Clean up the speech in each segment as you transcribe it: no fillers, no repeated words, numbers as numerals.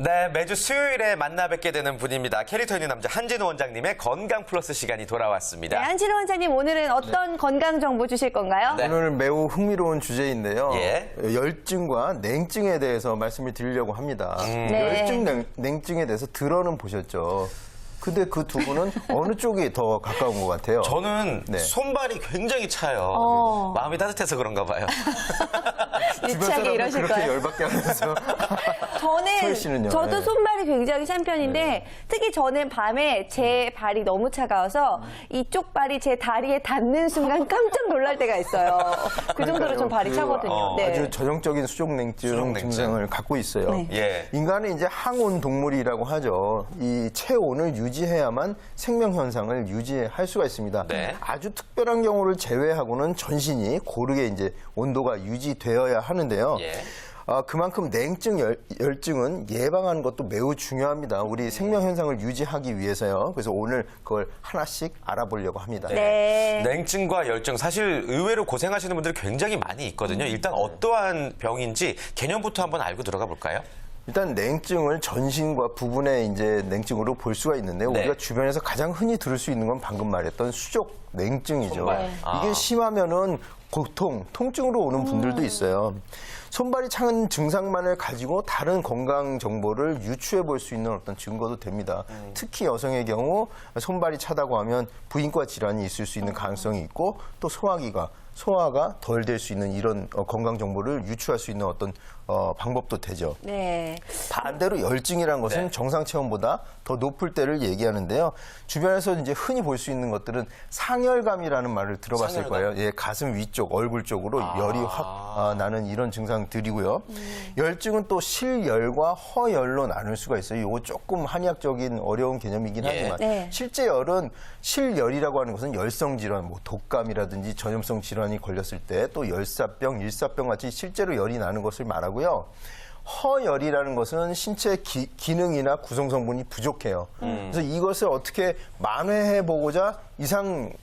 네, 매주 수요일에 만나 뵙게 되는 분입니다. 캐릭터 있는 남자 한진우 원장님의 건강 플러스 시간이 돌아왔습니다. 네, 한진우 원장님 오늘은 어떤 건강 정보 주실 건가요? 네. 오늘 매우 흥미로운 주제인데요. 예. 열증과 냉증에 대해서 말씀을 드리려고 합니다. 네. 열증, 냉증에 대해서 들어는 보셨죠. 근데 그 두 분은 어느 쪽이 더 가까운 것 같아요? 저는 네. 손발이 굉장히 차요. 마음이 따뜻해서 그런가 봐요. 주변 유치하게 사람들 이러실 그렇게 거예요. 열받게 하면서 소희 씨는요? 저도 네. 손발이 굉장히 찬 편인데 특히 저는 밤에 제 발이 너무 차가워서 이쪽 발이 제 다리에 닿는 순간 깜짝 놀랄 때가 있어요. 그 정도로 좀 발이 차거든요. 네. 아주 전형적인 수족냉증 증상을 갖고 있어요. 네. 예. 인간은 이제 항온 동물이라고 하죠. 이 체온을 유지해야만 생명 현상을 유지할 수가 있습니다. 네. 아주 특별한 경우를 제외하고는 전신이 고르게 이제 온도가 유지되어야 하는데요. 예. 그만큼 냉증, 열증은 예방하는 것도 매우 중요합니다. 우리 생명 현상을 유지하기 위해서요. 그래서 오늘 그걸 하나씩 알아보려고 합니다. 네. 냉증과 열증 사실 의외로 고생하시는 분들이 굉장히 많이 있거든요. 일단 어떠한 병인지 개념부터 한번 알고 들어가 볼까요? 일단 냉증을 전신과 부분의 이제 냉증으로 볼 수가 있는데요. 네. 우리가 주변에서 가장 흔히 들을 수 있는 건 방금 말했던 수족 냉증이죠. 손발. 이게 심하면은 고통, 통증으로 오는 분들도 있어요. 손발이 찬 증상만을 가지고 다른 건강 정보를 유추해 볼 수 있는 어떤 증거도 됩니다. 특히 여성의 경우 손발이 차다고 하면 부인과 질환이 있을 수 있는 가능성이 있고 또 소화가 덜 될 수 있는 이런 건강 정보를 유추할 수 있는 어떤 방법도 되죠. 네. 반대로 열증이라는 것은 네. 정상 체온보다 더 높을 때를 얘기하는데요. 주변에서 이제 흔히 볼 수 있는 것들은 상열감이라는 말을 들어봤을 상열감? 거예요. 예, 가슴 위쪽, 얼굴 쪽으로 열이 확 나는 이런 증상들이고요. 열증은 또 실열과 허열로 나눌 수가 있어요. 이거 조금 한의학적인 어려운 개념이긴 예. 하지만 네. 실제 열은 실열이라고 하는 것은 열성 질환, 뭐 독감이라든지 전염성 질환이 걸렸을 때 또 열사병, 일사병 같이 실제로 열이 나는 것을 말하고요. 허열이라는 것은 신체 기능이나 구성 성분이 부족해요. 그래서 이것을 어떻게 만회해 보고자 이상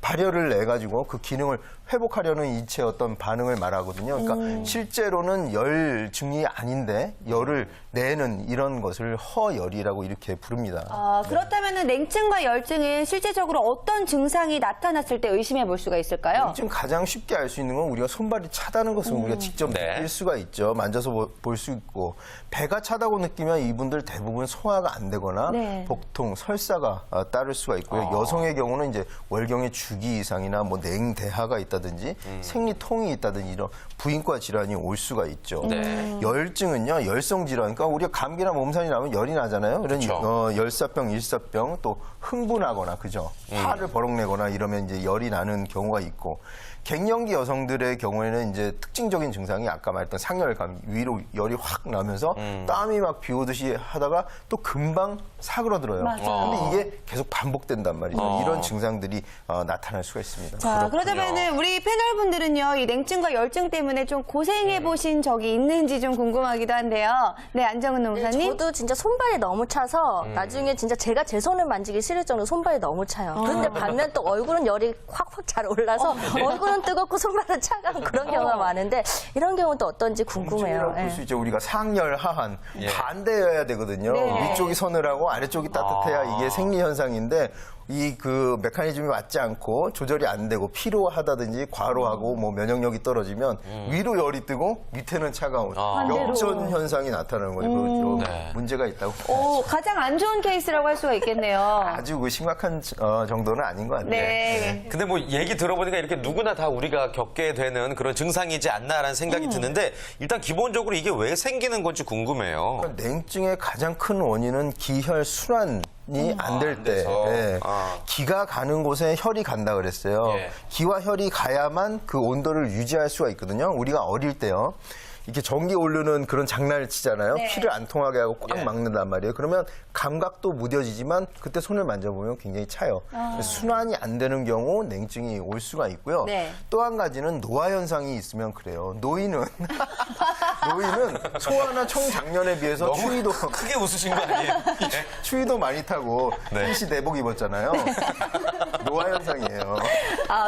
발열을 내 가지고 그 기능을 회복하려는 이체 어떤 반응을 말하거든요. 그러니까 실제로는 열증이 아닌데 열을 내는 이런 것을 허열이라고 이렇게 부릅니다. 그렇다면 냉증과 열증은 실제적으로 어떤 증상이 나타났을 때 의심해 볼 수가 있을까요? 지금 가장 쉽게 알 수 있는 건 우리가 손발이 차다는 것을 우리가 직접 네. 느낄 수가 있죠. 만져서 볼 수 있고 배가 차다고 느끼면 이분들 대부분 소화가 안 되거나 네. 복통, 설사가 따를 수가 있고요. 여성의 경우는 이제 월경의 주기 이상이나 뭐 냉대하가 있다든지 생리통이 있다든지 이런 부인과 질환이 올 수가 있죠. 네. 열증은요 열성 질환. 그러니까 우리가 감기나 몸살이 나면 열이 나잖아요. 그런 그렇죠. 열사병, 일사병 또 흥분하거나 그죠. 화를 버럭내거나 이러면 이제 열이 나는 경우가 있고 갱년기 여성들의 경우에는 이제 특징적인 증상이 아까 말했던 상열감 위로 열이 확 나면서 땀이 막 비 오듯이 하다가 또 금방 사그러들어요. 맞아요. 근데 이게 계속 반복된단 말이죠. 이런 증상들이 나타날 수가 있습니다. 자, 그렇다면 우리 패널분들은요, 이 냉증과 열증 때문에 좀 고생해 보신 적이 있는지 좀 궁금하기도 한데요. 네, 안정은 농사님. 저도 진짜 손발이 너무 차서 나중에 진짜 제가 제 손을 만지기 싫을 정도로 손발이 너무 차요. 그런데 반면 또 얼굴은 열이 확확 잘 올라서 얼굴은 뜨겁고 손발은 차가운 그런 경우가 많은데 이런 경우는 또 어떤지 궁금해요. 볼 수 있죠. 우리가 상열, 하한 반대여야 되거든요. 네. 위쪽이 서늘하고 아래쪽이 따뜻해야 이게 생리 현상인데 이 그 메커니즘이 맞지 않고 조절이 안 되고 피로하다든지 과로하고 뭐 면역력이 떨어지면 위로 열이 뜨고 밑에는 차가운 역전 현상이 나타나는 거죠. 좀 문제가 있다고. 가장 안 좋은 케이스라고 할 수가 있겠네요. 아주 그 심각한 정도는 아닌 것 같아요. 네. 근데 뭐 얘기 들어보니까 이렇게 누구나 다 우리가 겪게 되는 그런 증상이지 않나라는 생각이 드는데 일단 기본적으로 이게 왜 생기는 건지 궁금해요. 냉증의 가장 큰 원인은 기혈 순환이 안 될 때, 돼서. 기가 가는 곳에 혈이 간다 그랬어요. 예. 기와 혈이 가야만 그 온도를 유지할 수가 있거든요. 우리가 어릴 때요. 이렇게 전기 오르는 그런 장난을 치잖아요. 네. 피를 안 통하게 하고 꽉 예. 막는단 말이에요. 그러면 감각도 무뎌지지만 그때 손을 만져보면 굉장히 차요. 순환이 안 되는 경우 냉증이 올 수가 있고요. 네. 또 한 가지는 노화 현상이 있으면 그래요. 노인은 소아나 청장년에 비해서 너무 추위도 크게 웃으신 거 아니에요? 예. 추위도 많이 타고 네. 흰시 내복 입었잖아요. 노화 현상이에요.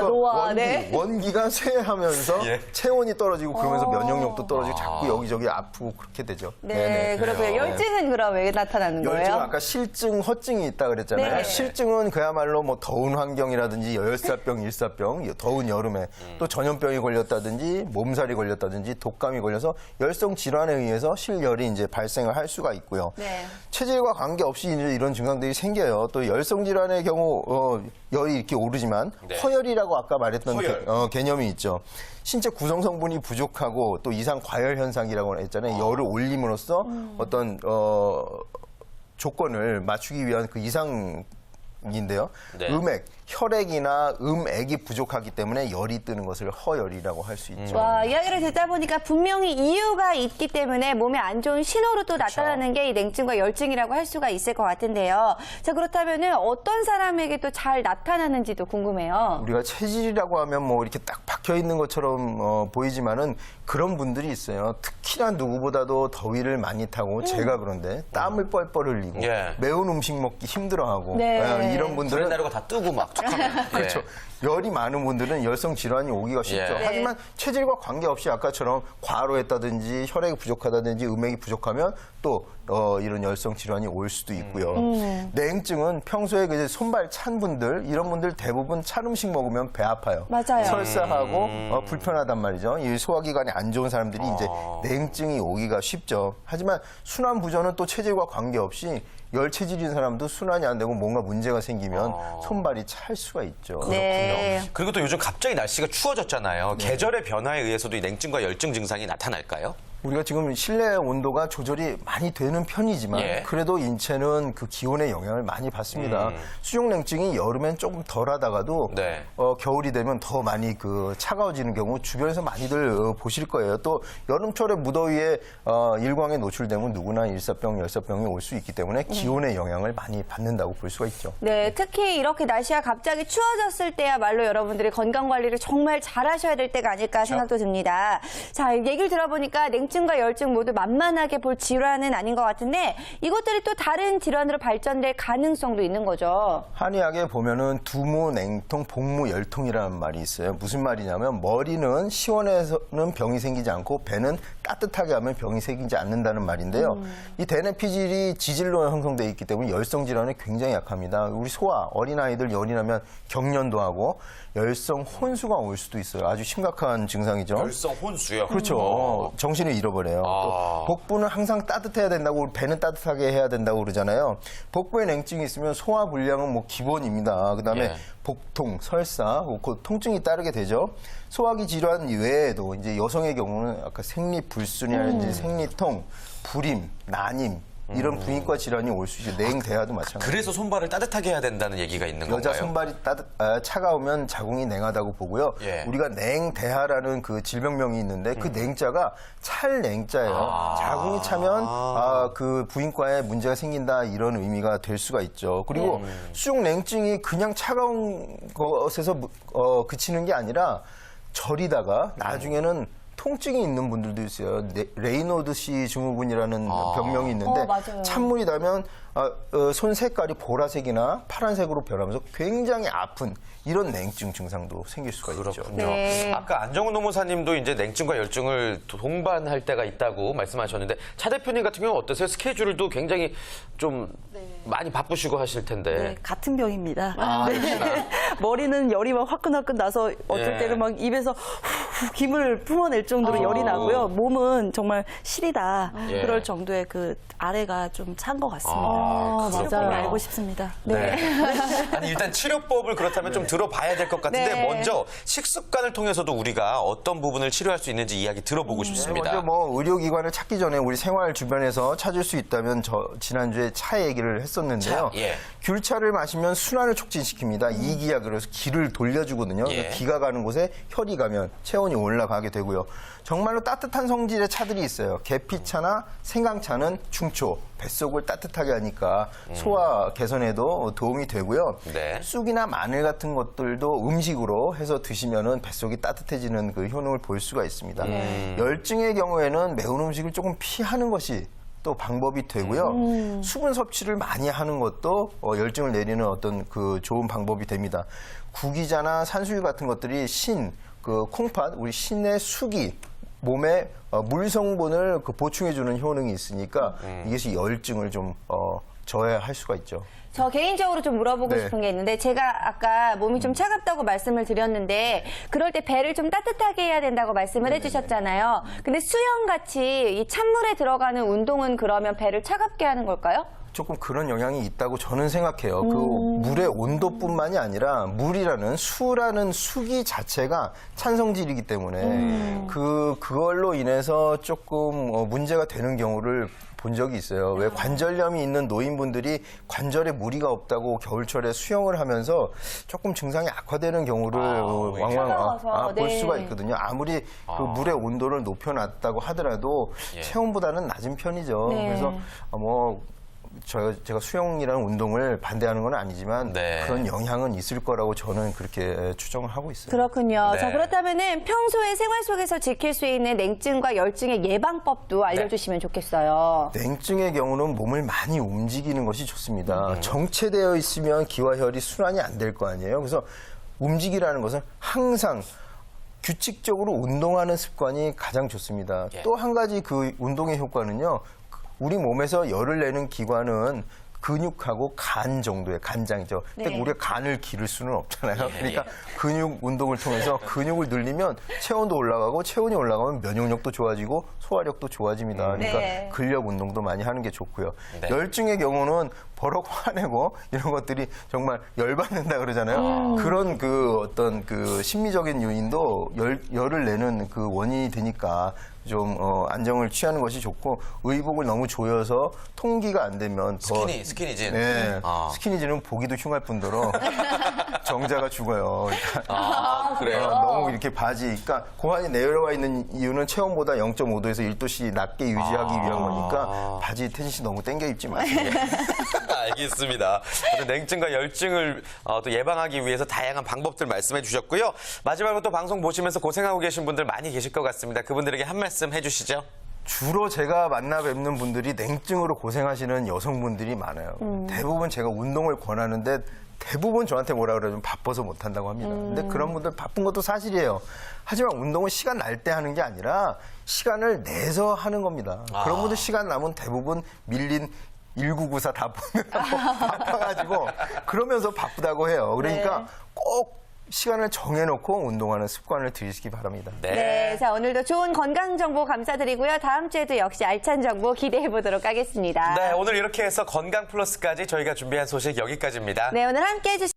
노화, 네. 원기가 쇠하면서 예. 체온이 떨어지고 그러면서 면역력도 떨어지고 그래가지고 자꾸 여기저기 아프고 그렇게 되죠. 네, 그렇고요. 열증은 그럼 왜 나타나는 거예요? 열증은 아까 실증, 허증이 있다 그랬잖아요. 네. 실증은 그야말로 뭐 더운 환경이라든지 열사병, 일사병, 더운 여름에 또 전염병이 걸렸다든지 몸살이 걸렸다든지 독감이 걸려서 열성 질환에 의해서 실열이 이제 발생을 할 수가 있고요. 네. 체질과 관계없이 이제 이런 증상들이 생겨요. 또 열성 질환의 경우 열이 이렇게 오르지만 네. 허열이라고 아까 말했던 허열. 개념이 있죠. 신체 구성 성분이 부족하고 또 이상 과열 현상이라고 했잖아요. 열을 올림으로써 어떤 조건을 맞추기 위한 그 이상인데요. 네. 음액, 혈액이나 음액이 부족하기 때문에 열이 뜨는 것을 허열이라고 할 수 있죠. 와, 이야기를 듣다 보니까 분명히 이유가 있기 때문에 몸에 안 좋은 신호로 또 나타나는 게 이 냉증과 열증이라고 할 수가 있을 것 같은데요. 자, 그렇다면은 어떤 사람에게 또 잘 나타나는지도 궁금해요. 우리가 체질이라고 하면 뭐 이렇게 딱 박혀 있는 것처럼 보이지만은 그런 분들이 있어요. 특히나 누구보다도 더위를 많이 타고 제가 그런데 땀을 뻘뻘 흘리고 예. 매운 음식 먹기 힘들어하고 네. 이런 분들은 브랜나루가 다 뜨고 막 툭하면. 그렇죠. 열이 많은 분들은 열성 질환이 오기가 쉽죠. 예. 하지만 체질과 관계없이 아까처럼 과로했다든지 혈액이 부족하다든지 음액이 부족하면 또 이런 열성 질환이 올 수도 있고요. 냉증은 평소에 그 손발 찬 분들 이런 분들 대부분 찬 음식 먹으면 배 아파요. 맞아요. 설사하고 불편하단 말이죠. 이 소화기관이 안 좋은 사람들이 이제 냉증이 오기가 쉽죠. 하지만 순환 부전은 또 체질과 관계없이 열 체질인 사람도 순환이 안 되고 뭔가 문제가 생기면 손발이 찰 수가 있죠. 네. 그리고 또 요즘 갑자기 날씨가 추워졌잖아요. 계절의 변화에 의해서도 이 냉증과 열증 증상이 나타날까요? 우리가 지금 실내 온도가 조절이 많이 되는 편이지만 예. 그래도 인체는 그 기온의 영향을 많이 받습니다. 수족냉증이 여름엔 조금 덜하다가도 네. 겨울이 되면 더 많이 그 차가워지는 경우 주변에서 많이들 보실 거예요. 또 여름철에 무더위에 일광에 노출되면 누구나 일사병, 열사병이 올 수 있기 때문에 기온의 영향을 많이 받는다고 볼 수가 있죠. 네, 특히 이렇게 날씨가 갑자기 추워졌을 때야말로 여러분들이 건강 관리를 정말 잘하셔야 될 때가 아닐까 생각도 듭니다. 자, 얘기를 들어보니까 냉증과 열증 모두 만만하게 볼 질환은 아닌 것 같은데 이것들이 또 다른 질환으로 발전될 가능성도 있는 거죠. 한의학에 보면은 두무, 냉통, 복무, 열통이라는 말이 있어요. 무슨 말이냐면 머리는 시원해서는 병이 생기지 않고 배는 따뜻하게 하면 병이 생기지 않는다는 말인데요. 이 대뇌 피질이 지질로 형성되어 있기 때문에 열성 질환에 굉장히 약합니다. 우리 소아, 어린아이들 열이 나면 경련도 하고 열성 혼수가 올 수도 있어요. 아주 심각한 증상이죠. 열성 혼수요. 그렇죠. 정신을 잃어버려요. 또 복부는 항상 따뜻해야 된다고, 배는 따뜻하게 해야 된다고 그러잖아요. 복부에 냉증이 있으면 소화 불량은 뭐 기본입니다. 그다음에 예. 복통, 설사, 그 통증이 따르게 되죠. 소화기 질환 외에도 이제 여성의 경우는 아까 생리불순이라든지 생리통, 불임, 난임 이런 부인과 질환이 올 수 있죠. 냉대하도 마찬가지. 그래서 손발을 따뜻하게 해야 된다는 얘기가 있는 여자 건가요? 손발이 차가우면 자궁이 냉하다고 보고요. 예. 우리가 냉대하라는 그 질병명이 있는데 그 냉자가 찰 냉자예요. 자궁이 차면 그 부인과에 문제가 생긴다 이런 의미가 될 수가 있죠. 그리고 수족 냉증이 그냥 차가운 것에서 그치는 게 아니라 절이다가 나중에는 통증이 있는 분들도 있어요. 레이노드 씨 증후군이라는 병명이 있는데 맞아요. 찬물이 닿으면 손 색깔이 보라색이나 파란색으로 변하면서 굉장히 아픈 이런 냉증 증상도 생길 수가 있죠. 그렇군요. 네. 아까 안정훈 노무사님도 이제 냉증과 열증을 동반할 때가 있다고 말씀하셨는데 차 대표님 같은 경우 어떠세요? 스케줄도 굉장히 좀 많이 바쁘시고 하실 텐데. 네, 같은 병입니다. 아, 네. 머리는 열이 막 화끈화끈 나서 어쩔 예. 때는 막 입에서 후 김을 뿜어낼 정도로 열이 나고요. 몸은 정말 시리다. 예. 그럴 정도의 그 아래가 좀 찬 것 같습니다. 맞아요. 알고 싶습니다. 네. 아니 일단 치료법을 그렇다면 좀 들어봐야 될 것 같은데 네. 먼저 식습관을 통해서도 우리가 어떤 부분을 치료할 수 있는지 이야기 들어보고 싶습니다. 먼저 뭐 의료기관을 찾기 전에 우리 생활 주변에서 찾을 수 있다면 지난주에 차 얘기를 했었는데요. 차, 예. 귤차를 마시면 순환을 촉진시킵니다. 이기야 그래서 기를 돌려주거든요. 예. 기가 가는 곳에 혈이 가면 체온이 올라가게 되고요. 정말로 따뜻한 성질의 차들이 있어요. 계피차나 생강차는 중초, 뱃속을 따뜻하게 하니까 소화 개선에도 도움이 되고요. 네. 쑥이나 마늘 같은 것들도 음식으로 해서 드시면은 뱃속이 따뜻해지는 그 효능을 볼 수가 있습니다. 열증의 경우에는 매운 음식을 조금 피하는 것이 또 방법이 되고요. 수분 섭취를 많이 하는 것도 열증을 내리는 어떤 그 좋은 방법이 됩니다. 구기자나 산수유 같은 것들이 그 콩팥, 우리 신의 숙이 몸에 물 성분을 보충해주는 효능이 있으니까 이것이 열증을 좀 저해할 수가 있죠. 저 개인적으로 좀 물어보고 네. 싶은 게 있는데 제가 아까 몸이 좀 차갑다고 말씀을 드렸는데 그럴 때 배를 좀 따뜻하게 해야 된다고 말씀을 해주셨잖아요. 근데 수영같이 이 찬물에 들어가는 운동은 그러면 배를 차갑게 하는 걸까요? 조금 그런 영향이 있다고 저는 생각해요. 그 물의 온도뿐만이 아니라 물이라는 수라는 수기 자체가 찬성질이기 때문에 그걸로 인해서 조금 문제가 되는 경우를 본 적이 있어요. 왜 관절염이 있는 노인분들이 관절에 무리가 없다고 겨울철에 수영을 하면서 조금 증상이 악화되는 경우를 차가워서, 볼 네. 수가 있거든요. 아무리 그 물의 온도를 높여놨다고 하더라도 체온보다는 낮은 편이죠. 네. 그래서 제가 수영이라는 운동을 반대하는 건 아니지만 네. 그런 영향은 있을 거라고 저는 그렇게 추정을 하고 있어요. 그렇군요. 네. 자, 그렇다면은 평소에 생활 속에서 지킬 수 있는 냉증과 열증의 예방법도 알려주시면 좋겠어요. 냉증의 경우는 몸을 많이 움직이는 것이 좋습니다. 정체되어 있으면 기와 혈이 순환이 안 될 거 아니에요. 그래서 움직이라는 것은 항상 규칙적으로 운동하는 습관이 가장 좋습니다. 또 한 가지 그 운동의 효과는요. 우리 몸에서 열을 내는 기관은 근육하고 간 정도의 간장이죠. 근데 네. 우리가 간을 기를 수는 없잖아요. 그러니까 근육 운동을 통해서 근육을 늘리면 체온도 올라가고 체온이 올라가면 면역력도 좋아지고 소화력도 좋아집니다. 그러니까 네. 근력 운동도 많이 하는 게 좋고요. 네. 열증의 경우는 버럭 화내고 이런 것들이 정말 열받는다 그러잖아요. 그런 어떤 심리적인 요인도 열을 내는 원인이 되니까 좀 안정을 취하는 것이 좋고 의복을 너무 조여서 통기가 안 되면 더 스키니진. 네, 스키니진은 보기도 흉할 뿐더러 정자가 죽어요. 그러니까 그래요? 너무 이렇게 그러니까 고환이 내려와 있는 이유는 체온보다 0.5도에서 1도씩 낮게 유지하기 위한 거니까 바지 텐시 너무 당겨 입지 마세요. 알겠습니다. 냉증과 열증을 또 예방하기 위해서 다양한 방법들 말씀해 주셨고요. 마지막으로 또 방송 보시면서 고생하고 계신 분들 많이 계실 것 같습니다. 그분들에게 한 말씀 해주시죠. 주로 제가 만나 뵙는 분들이 냉증으로 고생하시는 여성분들이 많아요. 대부분 제가 운동을 권하는데 대부분 저한테 뭐라 그러면 바빠서 못한다고 합니다. 근데 그런 분들 바쁜 것도 사실이에요. 하지만 운동은 시간 날 때 하는 게 아니라 시간을 내서 하는 겁니다. 그런 분들 시간 남은 대부분 밀린 1994 다 바빠가지고 그러면서 바쁘다고 해요. 그러니까 꼭 시간을 정해놓고 운동하는 습관을 들이시기 바랍니다. 네, 자 오늘도 좋은 건강 정보 감사드리고요. 다음 주에도 역시 알찬 정보 기대해 보도록 하겠습니다. 네, 오늘 이렇게 해서 건강 플러스까지 저희가 준비한 소식 여기까지입니다. 네, 오늘 함께 해주신